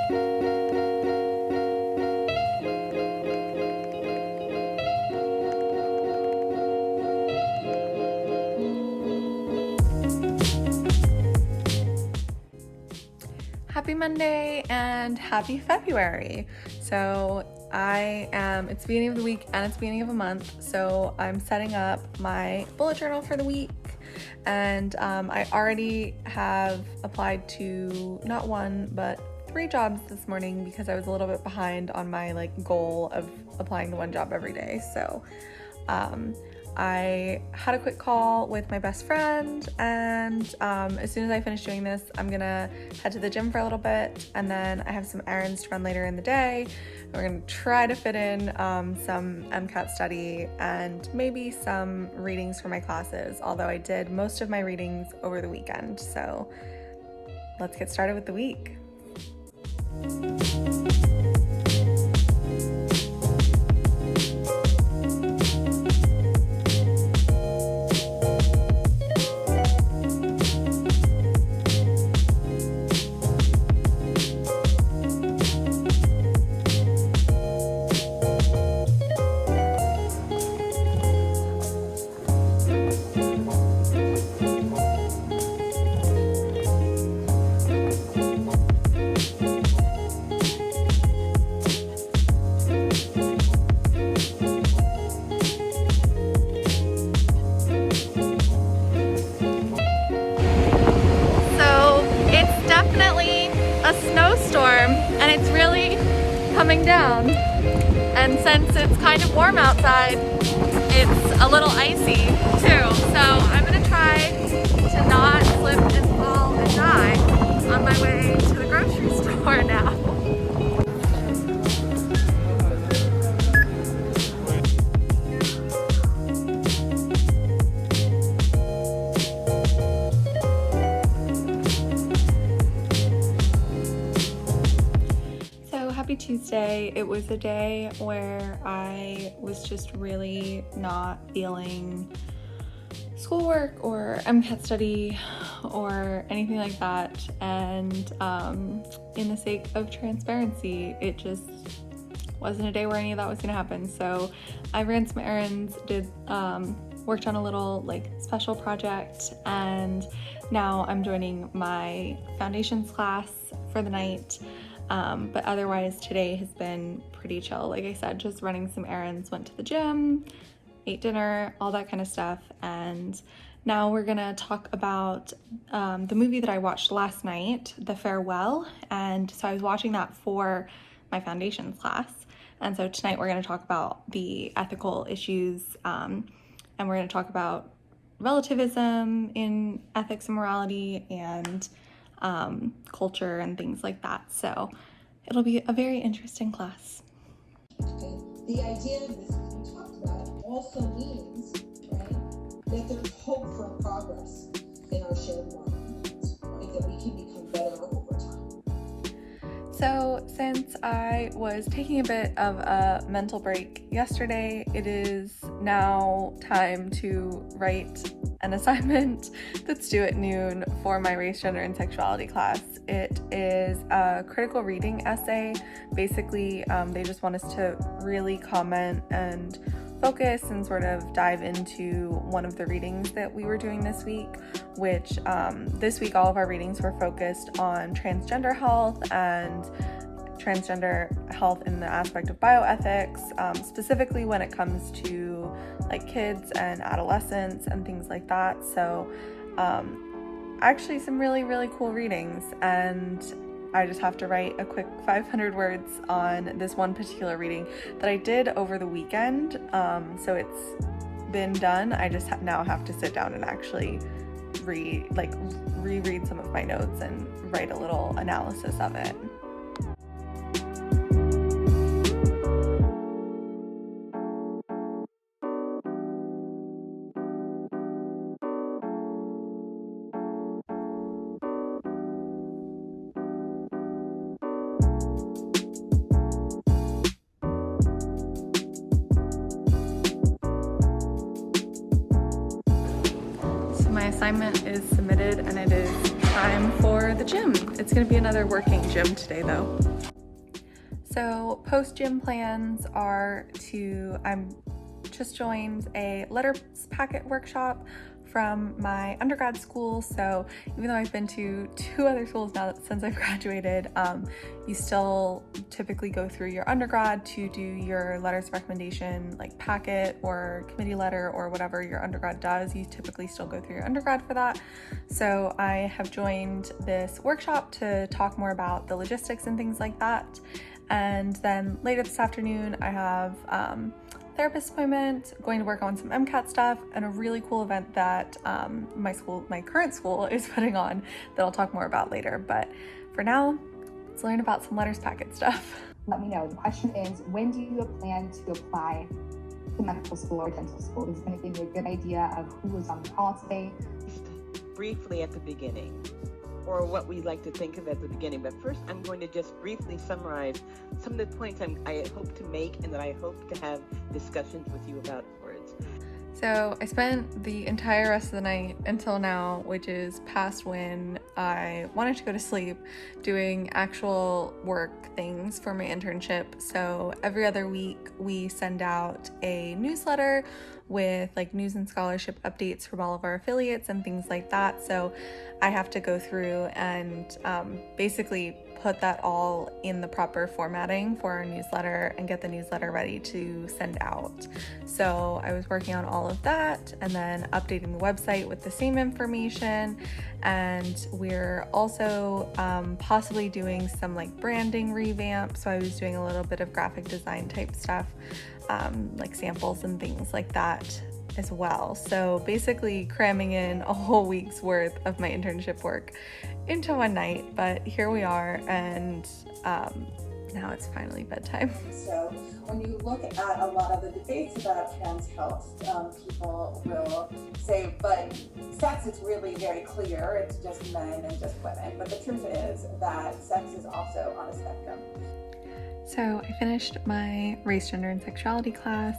Happy Monday and happy February. So it's the beginning of the week and it's the beginning of a month. So I'm setting up my bullet journal for the week. And I already have applied to not one, but 3 jobs this morning because I was a little bit behind on my goal of applying to 1 job every day. So I had a quick call with my best friend, and as soon as I finish doing this, I'm gonna head to the gym for a little bit, and then I have some errands to run later in the day. We're gonna try to fit in some MCAT study and maybe some readings for my classes, although I did most of my readings over the weekend. So let's get started with the week. A snowstorm, and it's really coming down, and since it's kind of warm outside, it's a little icy too, so I'm gonna try to not slip and fall and die on my way to the grocery store now. Happy Tuesday. It was a day where I was just really not feeling schoolwork or MCAT study or anything like that, and in the sake of transparency, it just wasn't a day where any of that was going to happen. So I ran some errands, worked on a little special project, and now I'm joining my foundations class for the night. But otherwise today has been pretty chill. Like I said, just running some errands, went to the gym, ate dinner, all that kind of stuff. And now we're gonna talk about the movie that I watched last night, The Farewell. And so I was watching that for my foundations class. And so tonight we're gonna talk about the ethical issues, and we're gonna talk about relativism in ethics and morality and culture and things like that. So it'll be a very interesting class. Okay. The idea of this, as we talked about, also means, right, that there's hope for progress in our shared environment, right, that we can become better over time. So since I was taking a bit of a mental break yesterday, it is now time to write an assignment that's due at noon for my race, gender, and sexuality class. It is a critical reading essay. Basically, they just want us to really comment and focus and sort of dive into one of the readings that we were doing this week, which this week all of our readings were focused on transgender health and transgender health in the aspect of bioethics, specifically when it comes to kids and adolescents and things like that. So actually some really, really cool readings, and I just have to write a quick 500 words on this one particular reading that I did over the weekend. So it's been done. I just now have to sit down and actually reread some of my notes and write a little analysis of it. My assignment is submitted and it is time for the gym. It's gonna be another working gym today though. So post-gym plans are I'm just joined a letters packet workshop from my undergrad school. So even though I've been to 2 other schools now since I've graduated, you still typically go through your undergrad to do your letters of recommendation, like packet or committee letter or whatever your undergrad does. You typically still go through your undergrad for that. So I have joined this workshop to talk more about the logistics and things like that. And then later this afternoon, I have therapist appointment, going to work on some MCAT stuff, and a really cool event that my current school is putting on that I'll talk more about later. But for now, let's learn about some letters packet stuff. Let me know. The question is, when do you plan to apply to medical school or dental school? This is going to give you a good idea of who was on the call today. Briefly at the beginning, or what we like to think of at the beginning. But first, I'm going to just briefly summarize some of the points I hope to make and that I hope to have discussions with you about afterwards. So I spent the entire rest of the night until now, which is past when I wanted to go to sleep, doing actual work things for my internship. So every other week we send out a newsletter with like news and scholarship updates from all of our affiliates and things like that. So I have to go through and basically put that all in the proper formatting for our newsletter and get the newsletter ready to send out. So I was working on all of that and then updating the website with the same information. And we're also possibly doing some like branding revamp. So I was doing a little bit of graphic design type stuff, like samples and things like that as well. So basically cramming in a whole week's worth of my internship work into one night, but here we are, and now it's finally bedtime. So when you look at a lot of the debates about trans health, people will say, but sex is really very clear, it's just men and just women. But the truth is that sex is also on a spectrum. So I finished my race, gender, and sexuality class,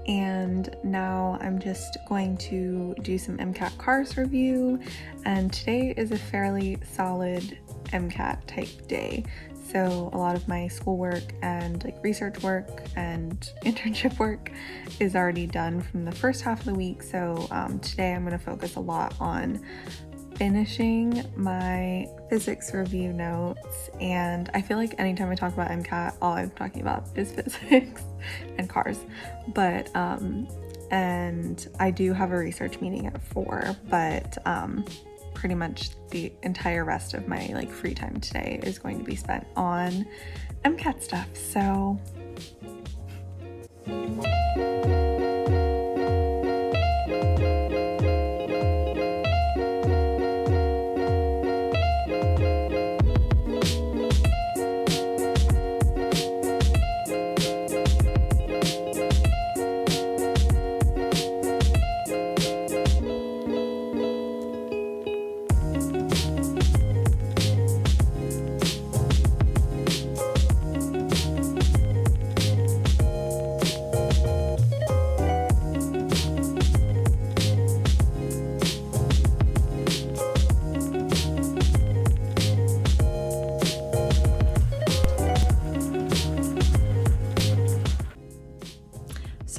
and now I'm just going to do some MCAT CARS review, and today is a fairly solid MCAT type day. So a lot of my schoolwork and like research work and internship work is already done from the first half of the week. So today I'm going to focus a lot on finishing my physics review notes, and I feel like anytime I talk about MCAT, all I'm talking about is physics and CARS. But and I do have a research meeting at 4, but pretty much the entire rest of my like free time today is going to be spent on MCAT stuff. So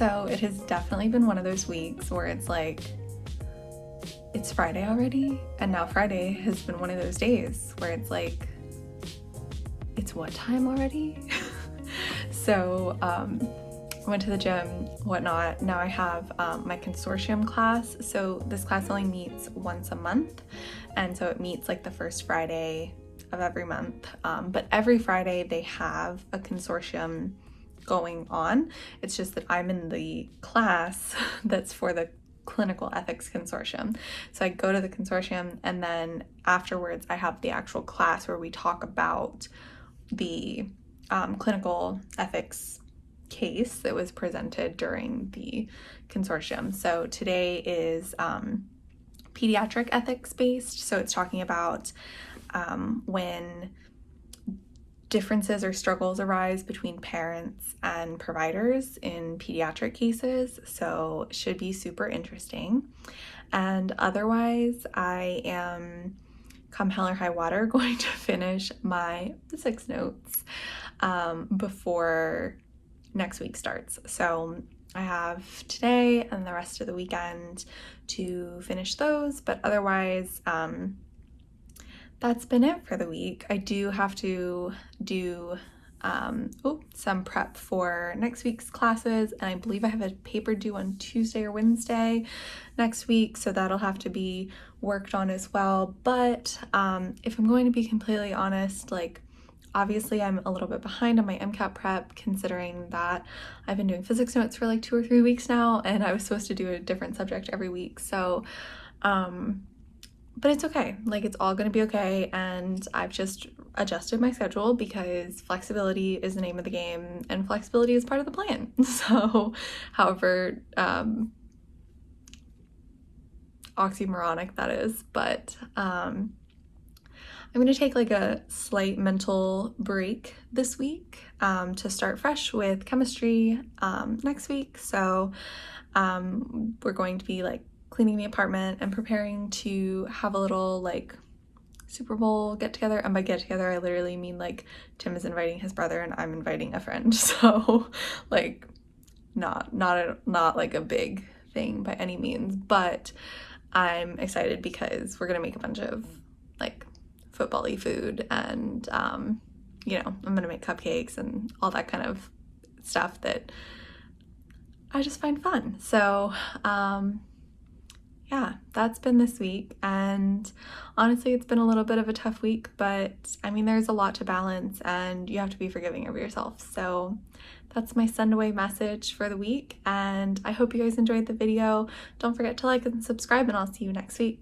So it has definitely been one of those weeks where it's like, it's Friday already, and now Friday has been one of those days where it's like, it's what time already? So I went to the gym, whatnot. Now I have my consortium class. So this class only meets once a month, and so it meets like the first Friday of every month. But every Friday they have a consortium going on. It's just that I'm in the class that's for the clinical ethics consortium. So I go to the consortium, and then afterwards I have the actual class where we talk about the clinical ethics case that was presented during the consortium. So today is pediatric ethics based. So it's talking about when differences or struggles arise between parents and providers in pediatric cases. So it should be super interesting. And otherwise, I am come hell or high water, going to finish my physics notes before next week starts. So I have today and the rest of the weekend to finish those, but otherwise, that's been it for the week. I do have to do some prep for next week's classes, and I believe I have a paper due on Tuesday or Wednesday next week, so that'll have to be worked on as well. But if I'm going to be completely honest, like, obviously I'm a little bit behind on my MCAT prep, considering that I've been doing physics notes for like 2 or 3 weeks now, and I was supposed to do a different subject every week. So but it's okay, like, it's all gonna be okay, and I've just adjusted my schedule because flexibility is the name of the game, and flexibility is part of the plan. So, however oxymoronic that is, but I'm gonna take like a slight mental break this week to start fresh with chemistry next week. So we're going to be like cleaning the apartment and preparing to have a little like Super Bowl get together. And by get together, I literally mean like Tim is inviting his brother and I'm inviting a friend. So like not like a big thing by any means, but I'm excited because we're gonna make a bunch of like football-y food, and you know, I'm gonna make cupcakes and all that kind of stuff that I just find fun. So yeah, that's been this week, and honestly it's been a little bit of a tough week, but I mean, there's a lot to balance and you have to be forgiving of yourself. So that's my send away message for the week, and I hope you guys enjoyed the video. Don't forget to like and subscribe, and I'll see you next week.